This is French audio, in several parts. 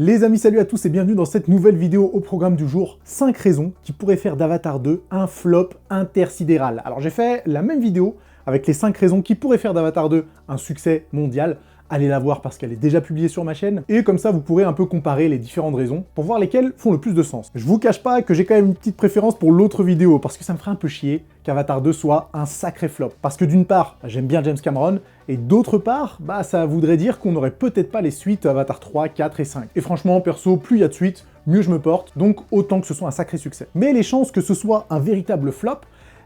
Les amis, salut à tous et bienvenue dans cette nouvelle vidéo au programme du jour. 5 raisons qui pourraient faire d'Avatar 2 un flop intersidéral. Alors j'ai fait la même vidéo avec les 5 raisons qui pourraient faire d'Avatar 2 un succès mondial. Allez la voir parce qu'elle est déjà publiée sur ma chaîne, et comme ça vous pourrez un peu comparer les différentes raisons pour voir lesquelles font le plus de sens. Je vous cache pas que j'ai quand même une petite préférence pour l'autre vidéo, parce que ça me ferait un peu chier qu'Avatar 2 soit un sacré flop. Parce que d'une part, j'aime bien James Cameron, et d'autre part, ça voudrait dire qu'on n'aurait peut-être pas les suites Avatar 3, 4 et 5. Et franchement, perso, plus il y a de suites, mieux je me porte, donc autant que ce soit un sacré succès. Mais les chances que ce soit un véritable flop,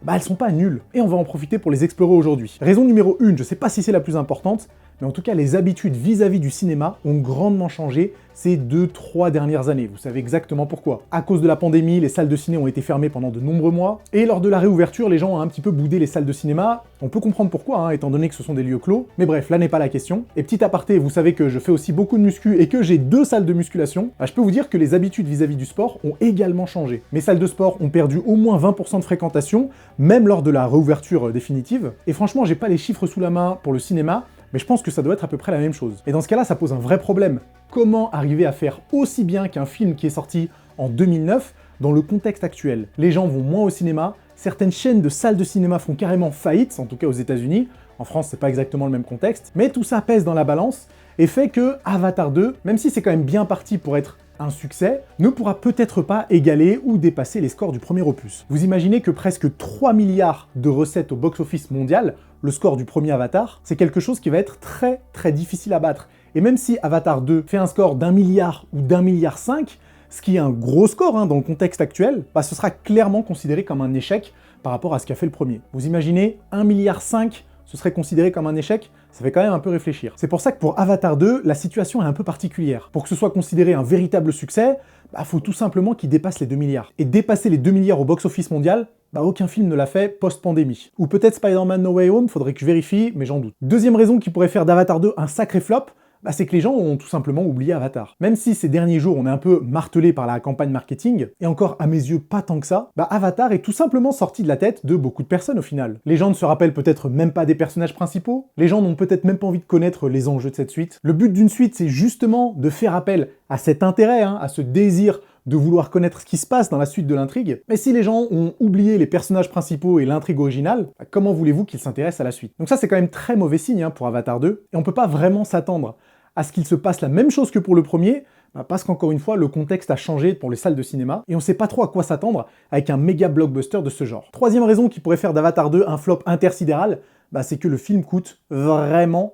elles sont pas nulles, et on va en profiter pour les explorer aujourd'hui. Raison numéro 1, je sais pas si c'est la plus importante, mais en tout cas les habitudes vis-à-vis du cinéma ont grandement changé ces 2-3 dernières années. Vous savez exactement pourquoi. À cause de la pandémie, les salles de ciné ont été fermées pendant de nombreux mois, et lors de la réouverture, les gens ont un petit peu boudé les salles de cinéma. On peut comprendre pourquoi, étant donné que ce sont des lieux clos, mais bref, là n'est pas la question. Et petit aparté, vous savez que je fais aussi beaucoup de muscu et que j'ai 2 salles de musculation, je peux vous dire que les habitudes vis-à-vis du sport ont également changé. Mes salles de sport ont perdu au moins 20% de fréquentation, même lors de la réouverture définitive, et franchement, j'ai pas les chiffres sous la main pour le cinéma, mais je pense que ça doit être à peu près la même chose. Et dans ce cas-là, ça pose un vrai problème. Comment arriver à faire aussi bien qu'un film qui est sorti en 2009 dans le contexte actuel? Les gens vont moins au cinéma, certaines chaînes de salles de cinéma font carrément faillite, en tout cas aux États-Unis. En France, c'est pas exactement le même contexte, mais tout ça pèse dans la balance et fait que Avatar 2, même si c'est quand même bien parti pour être un succès, ne pourra peut-être pas égaler ou dépasser les scores du premier opus. Vous imaginez que presque 3 milliards de recettes au box-office mondial, le score du premier Avatar, c'est quelque chose qui va être très difficile à battre. Et même si Avatar 2 fait un score d'1 milliard ou d'1,5 milliard, ce qui est un gros score dans le contexte actuel, ce sera clairement considéré comme un échec par rapport à ce qu'a fait le premier. Vous imaginez 1,5 milliard, ce serait considéré comme un échec? Ça fait quand même un peu réfléchir. C'est pour ça que pour Avatar 2, la situation est un peu particulière. Pour que ce soit considéré un véritable succès, faut tout simplement qu'il dépasse les 2 milliards. Et dépasser les 2 milliards au box-office mondial, aucun film ne l'a fait post-pandémie. Ou peut-être Spider-Man No Way Home, faudrait que je vérifie, mais j'en doute. Deuxième raison qui pourrait faire d'Avatar 2 un sacré flop, c'est que les gens ont tout simplement oublié Avatar. Même si ces derniers jours on est un peu martelé par la campagne marketing, et encore à mes yeux pas tant que ça, Avatar est tout simplement sorti de la tête de beaucoup de personnes au final. Les gens ne se rappellent peut-être même pas des personnages principaux, les gens n'ont peut-être même pas envie de connaître les enjeux de cette suite. Le but d'une suite, c'est justement de faire appel à cet intérêt, à ce désir de vouloir connaître ce qui se passe dans la suite de l'intrigue, mais si les gens ont oublié les personnages principaux et l'intrigue originale, comment voulez-vous qu'ils s'intéressent à la suite? Donc ça c'est quand même très mauvais signe pour Avatar 2, et on peut pas vraiment s'attendre à ce qu'il se passe la même chose que pour le premier, parce qu'encore une fois, le contexte a changé pour les salles de cinéma, et on sait pas trop à quoi s'attendre avec un méga blockbuster de ce genre. Troisième raison qui pourrait faire d'Avatar 2 un flop intersidéral, c'est que le film coûte vraiment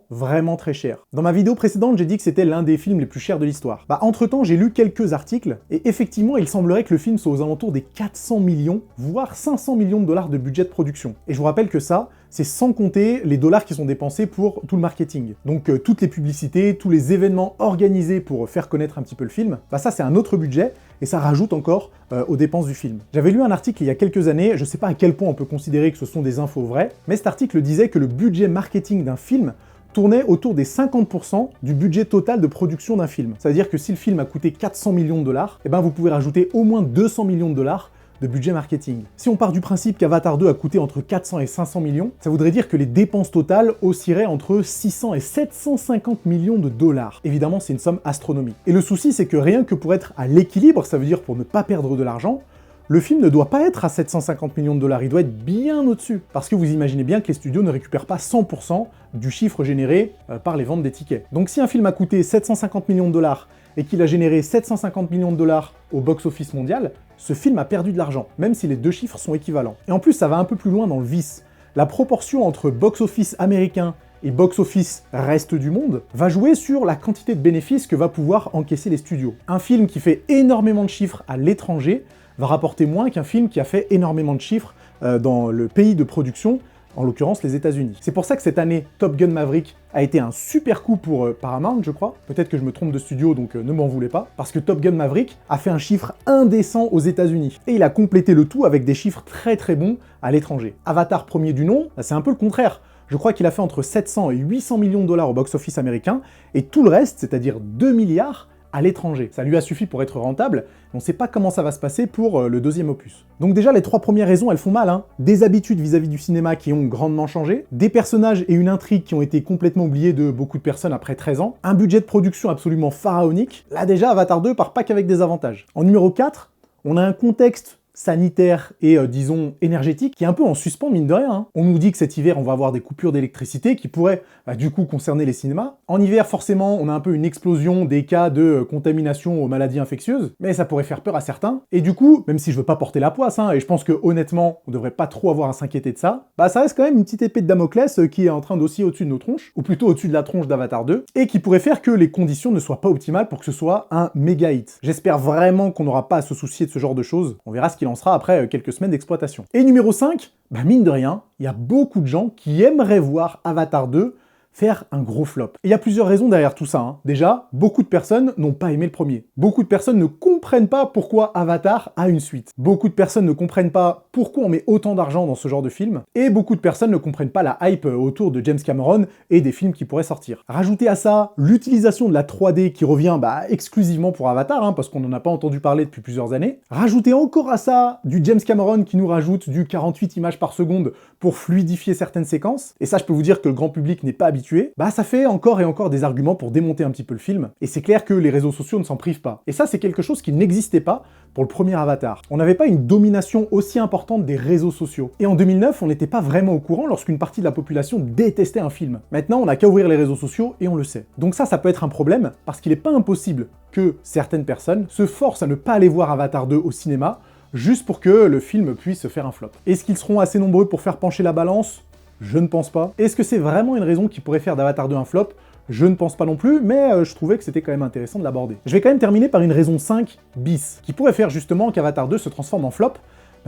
très cher. Dans ma vidéo précédente, j'ai dit que c'était l'un des films les plus chers de l'histoire. Entre-temps, j'ai lu quelques articles, et effectivement, il semblerait que le film soit aux alentours des 400 millions, voire 500 millions de dollars de budget de production. Et je vous rappelle que ça, c'est sans compter les dollars qui sont dépensés pour tout le marketing. Donc toutes les publicités, tous les événements organisés pour faire connaître un petit peu le film, ça c'est un autre budget, et ça rajoute encore aux dépenses du film. J'avais lu un article il y a quelques années, je sais pas à quel point on peut considérer que ce sont des infos vraies, mais cet article disait que le budget marketing d'un film tournait autour des 50% du budget total de production d'un film. Ça veut dire que si le film a coûté 400 millions de dollars, vous pouvez rajouter au moins 200 millions de dollars de budget marketing. Si on part du principe qu'Avatar 2 a coûté entre 400 et 500 millions, ça voudrait dire que les dépenses totales oscilleraient entre 600 et 750 millions de dollars. Évidemment, c'est une somme astronomique. Et le souci, c'est que rien que pour être à l'équilibre, ça veut dire pour ne pas perdre de l'argent, le film ne doit pas être à 750 millions de dollars, il doit être bien au-dessus. Parce que vous imaginez bien que les studios ne récupèrent pas 100% du chiffre généré par les ventes des tickets. Donc si un film a coûté 750 millions de dollars et qu'il a généré 750 millions de dollars au box-office mondial, ce film a perdu de l'argent, même si les deux chiffres sont équivalents. Et en plus, ça va un peu plus loin dans le vice. La proportion entre box-office américain et box-office reste du monde va jouer sur la quantité de bénéfices que va pouvoir encaisser les studios. Un film qui fait énormément de chiffres à l'étranger va rapporter moins qu'un film qui a fait énormément de chiffres dans le pays de production, en l'occurrence les États-Unis. C'est pour ça que cette année, Top Gun Maverick a été un super coup pour Paramount, je crois. Peut-être que je me trompe de studio, donc ne m'en voulez pas. Parce que Top Gun Maverick a fait un chiffre indécent aux États-Unis. Et il a complété le tout avec des chiffres très bons à l'étranger. Avatar premier du nom, c'est un peu le contraire. Je crois qu'il a fait entre 700 et 800 millions de dollars au box-office américain, et tout le reste, c'est-à-dire 2 milliards, à l'étranger. Ça lui a suffi pour être rentable, mais on sait pas comment ça va se passer pour le deuxième opus. Donc déjà, les 3 premières raisons, elles font mal, hein. Des habitudes vis-à-vis du cinéma qui ont grandement changé, des personnages et une intrigue qui ont été complètement oubliés de beaucoup de personnes après 13 ans, un budget de production absolument pharaonique. Là déjà, Avatar 2 part pas qu'avec des avantages. En numéro 4, on a un contexte sanitaire et, disons, énergétique, qui est un peu en suspens, mine de rien, hein. On nous dit que cet hiver, on va avoir des coupures d'électricité qui pourraient, du coup, concerner les cinémas. En hiver, forcément, on a un peu une explosion des cas de contamination aux maladies infectieuses, mais ça pourrait faire peur à certains. Et du coup, même si je veux pas porter la poisse, hein, et je pense que, honnêtement, on devrait pas trop avoir à s'inquiéter de ça, ça reste quand même une petite épée de Damoclès qui est en train d'osciller au-dessus de nos tronches, ou plutôt au-dessus de la tronche d'Avatar 2, et qui pourrait faire que les conditions ne soient pas optimales pour que ce soit un méga hit. J'espère vraiment qu'on n'aura pas à se soucier de ce genre de choses. On verra ce qu'il en sera après quelques semaines d'exploitation. Et numéro 5, mine de rien, il y a beaucoup de gens qui aimeraient voir Avatar 2 faire un gros flop. Et il y a plusieurs raisons derrière tout ça, hein. Déjà, beaucoup de personnes n'ont pas aimé le premier. Beaucoup de personnes ne comprennent pas pourquoi Avatar a une suite. Beaucoup de personnes ne comprennent pas pourquoi on met autant d'argent dans ce genre de film. Et beaucoup de personnes ne comprennent pas la hype autour de James Cameron et des films qui pourraient sortir. Rajoutez à ça l'utilisation de la 3D qui revient exclusivement pour Avatar, hein, parce qu'on n'en a pas entendu parler depuis plusieurs années. Rajoutez encore à ça du James Cameron qui nous rajoute du 48 images par seconde pour fluidifier certaines séquences. Et ça, je peux vous dire que le grand public n'est pas habitué. Ça fait encore et encore des arguments pour démonter un petit peu le film, et c'est clair que les réseaux sociaux ne s'en privent pas. Et ça, c'est quelque chose qui n'existait pas pour le premier Avatar. On n'avait pas une domination aussi importante des réseaux sociaux. Et en 2009, on n'était pas vraiment au courant lorsqu'une partie de la population détestait un film. Maintenant, on n'a qu'à ouvrir les réseaux sociaux et on le sait. Donc ça peut être un problème, parce qu'il n'est pas impossible que certaines personnes se forcent à ne pas aller voir Avatar 2 au cinéma, juste pour que le film puisse faire un flop. Est-ce qu'ils seront assez nombreux pour faire pencher la balance ? Je ne pense pas. Est-ce que c'est vraiment une raison qui pourrait faire d'Avatar 2 un flop ? Je ne pense pas non plus, mais je trouvais que c'était quand même intéressant de l'aborder. Je vais quand même terminer par une raison 5 bis, qui pourrait faire justement qu'Avatar 2 se transforme en flop,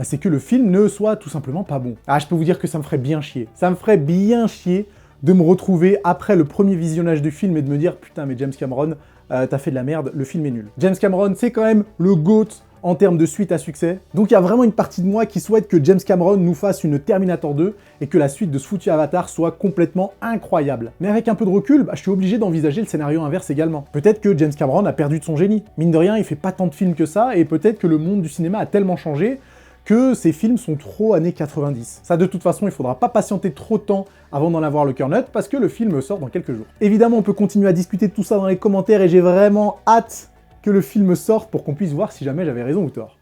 c'est que le film ne soit tout simplement pas bon. Je peux vous dire que ça me ferait bien chier. Ça me ferait bien chier de me retrouver après le premier visionnage du film et de me dire « Putain, mais James Cameron, t'as fait de la merde, le film est nul. » James Cameron, c'est quand même le GOAT en termes de suite à succès. Donc il y a vraiment une partie de moi qui souhaite que James Cameron nous fasse une Terminator 2 et que la suite de ce foutu Avatar soit complètement incroyable. Mais avec un peu de recul, je suis obligé d'envisager le scénario inverse également. Peut-être que James Cameron a perdu de son génie. Mine de rien, il fait pas tant de films que ça, et peut-être que le monde du cinéma a tellement changé que ces films sont trop années 90. Ça, de toute façon, il faudra pas patienter trop de temps avant d'en avoir le cœur net, parce que le film sort dans quelques jours. Évidemment, on peut continuer à discuter de tout ça dans les commentaires, et j'ai vraiment hâte que le film sorte pour qu'on puisse voir si jamais j'avais raison ou tort.